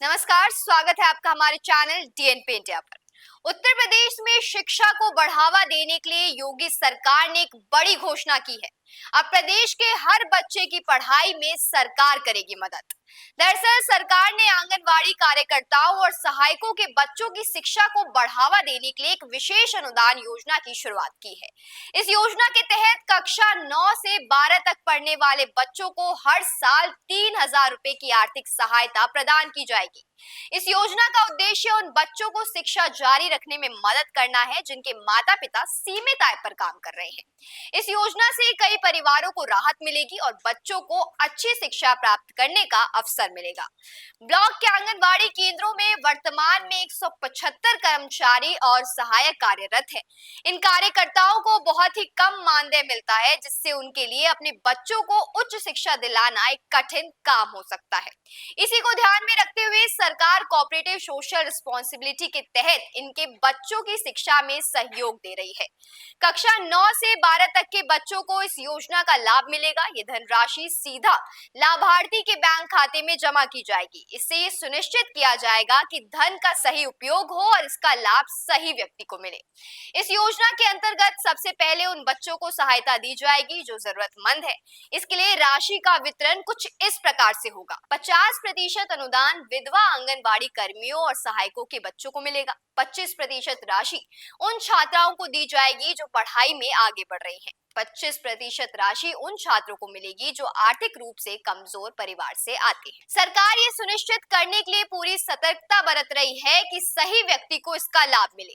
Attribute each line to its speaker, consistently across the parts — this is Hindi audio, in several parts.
Speaker 1: नमस्कार, स्वागत है आपका हमारे चैनल डीएनपी इंडिया पर। उत्तर प्रदेश में शिक्षा को बढ़ावा देने के लिए योगी सरकार ने एक बड़ी घोषणा की है। अब प्रदेश के हर बच्चे की पढ़ाई में सरकार करेगी मदद। दरअसल सरकार ने आंगनवाड़ी कार्यकर्ताओं और सहायकों के बच्चों की शिक्षा को बढ़ावा देने के लिए एक विशेष अनुदान योजना की शुरुआत की है। इस योजना के तहत कक्षा 9 से 12 तक पढ़ने वाले बच्चों को हर साल 3,000 रुपए की आर्थिक सहायता प्रदान की जाएगी। इस योजना का उद्देश्य उन बच्चों को शिक्षा जारी रखने में मदद करना है जिनके माता पिता सीमित आय पर काम कर रहे हैं। इस योजना से कई परिवारों को राहत मिलेगी और बच्चों को अच्छी शिक्षा प्राप्त करने का अवसर मिलेगा। ब्लॉक के आंगनबाड़ी केंद्रों में वर्तमान में 175 कर्मचारी और सहायक कार्यरत हैं। इन कार्यकर्ताओं को बहुत ही कम मानदेय मिलता है, जिससे उनके लिए अपने बच्चों को उच्च शिक्षा दिलाना एक कठिन काम हो सकता है। इसी को ध्यान में रखते हुए सरकार कोऑपरेटिव सोशल रिस्पॉन्सिबिलिटी के तहत इनके बच्चों की शिक्षा में सहयोग दे रही है। कक्षा 9 से 12 तक के बच्चों को इस योजना का लाभ मिलेगा। ये धनराशि सीधा लाभार्थी के बैंक खाते में जमा की जाएगी। इससे ये सुनिश्चित किया जाएगा कि धन का सही उपयोग हो और इसका लाभ सही व्यक्ति को मिले। इस योजना के अंतर्गत सबसे पहले उन बच्चों को सहायता दी जाएगी जो जरूरतमंद है। इसके लिए राशि का वितरण कुछ इस प्रकार से होगा। 50% अनुदान विधवा आंगनबाड़ी कर्मियों और सहायकों के बच्चों को मिलेगा। 25% राशि उन छात्राओं को दी जाएगी जो पढ़ाई में आगे बढ़ रही हैं। 25% राशि उन छात्रों को मिलेगी जो आर्थिक रूप से कमजोर परिवार से आते हैं। सरकार ये सुनिश्चित करने के लिए पूरी सतर्कता बरत रही है कि सही व्यक्ति को इसका लाभ मिले।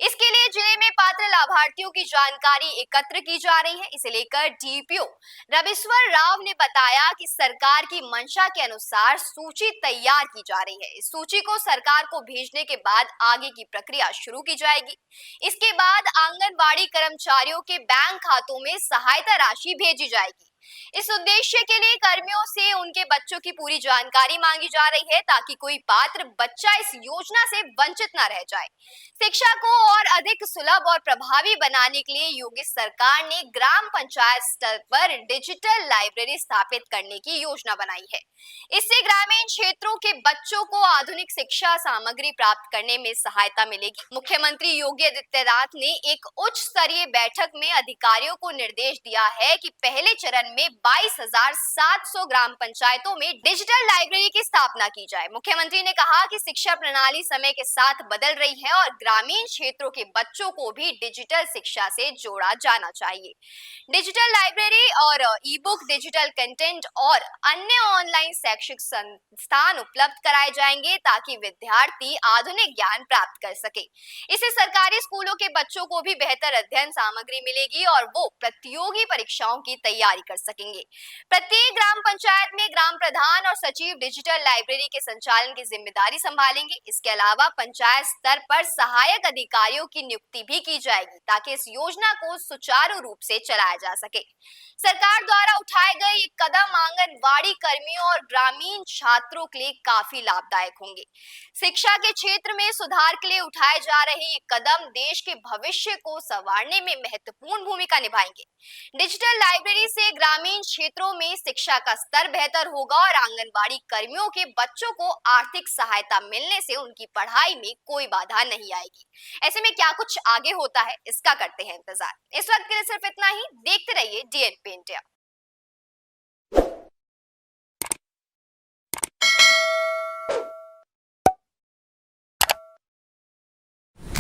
Speaker 1: इसके लिए जिले में पात्र लाभार्थियों की जानकारी एकत्र की जा रही है। इसे लेकर डीपीओ रविश्वर राव ने बताया कि सरकार की मंशा के अनुसार सूची तैयार की जा रही है। इस सूची को सरकार को भेजने के बाद आगे की प्रक्रिया शुरू की जाएगी। इसके बाद आंगनबाड़ी कर्मचारियों के बैंक खातों में सहायता राशि भेजी जाएगी। इस उद्देश्य के लिए कर्मियों से उनके बच्चों की पूरी जानकारी मांगी जा रही है ताकि कोई पात्र बच्चा इस योजना से वंचित न रह जाए। शिक्षा को और अधिक सुलभ और प्रभावी बनाने के लिए योगी सरकार ने ग्राम पंचायत स्तर पर डिजिटल लाइब्रेरी स्थापित करने की योजना बनाई है। इससे ग्रामीण क्षेत्रों के बच्चों को आधुनिक शिक्षा सामग्री प्राप्त करने में सहायता मिलेगी। मुख्यमंत्री योगी आदित्यनाथ ने एक उच्च स्तरीय बैठक में अधिकारियों को निर्देश दिया है कि पहले चरण में 22,700 ग्राम पंचायतों में डिजिटल लाइब्रेरी की स्थापना की जाए। मुख्यमंत्री ने कहा कि शिक्षा प्रणाली समय के साथ बदल रही है और ग्रामीण क्षेत्रों के बच्चों को भी डिजिटल शिक्षा से जोड़ा जाना चाहिए। डिजिटल लाइब्रेरी और ई बुक, डिजिटल कंटेंट और अन्य ऑनलाइन शैक्षिक संस्थान उपलब्ध कराए जाएंगे ताकि विद्यार्थी आधुनिक ज्ञान प्राप्त कर सके। इससे सरकारी स्कूलों के बच्चों को भी बेहतर अध्ययन सामग्री मिलेगी और वो प्रतियोगी परीक्षाओं की तैयारी कर सकेंगे। प्रत्येक ग्राम पंचायत में ग्राम प्रधान और सचिव डिजिटल लाइब्रेरी के संचालन की जिम्मेदारी संभालेंगे। इसके अलावा पंचायत स्तर पर सहायक अधिकारियों की नियुक्ति भी की जाएगी ताकि इस योजना को सुचारू रूप से चलाया जा सके। सरकार द्वारा उठाए गए ये कदम आंगनवाड़ी कर्मियों और ग्रामीण छात्रों के लिए काफी लाभदायक होंगे। शिक्षा के क्षेत्र में सुधार के लिए उठाए जा रहे ये कदम देश के भविष्य को संवारने में महत्वपूर्ण भूमिका निभाएंगे। डिजिटल लाइब्रेरी से ग्रामीण क्षेत्रों में शिक्षा का स्तर बेहतर होगा और आंगनबाड़ी कर्मियों के बच्चों को आर्थिक सहायता मिलने से उनकी पढ़ाई में कोई बाधा नहीं आएगी। ऐसे में क्या कुछ आगे होता है, इसका करते हैं इंतजार। इस वक्त के लिए सिर्फ इतना ही। देखते रहिए डीएनपी इंडिया।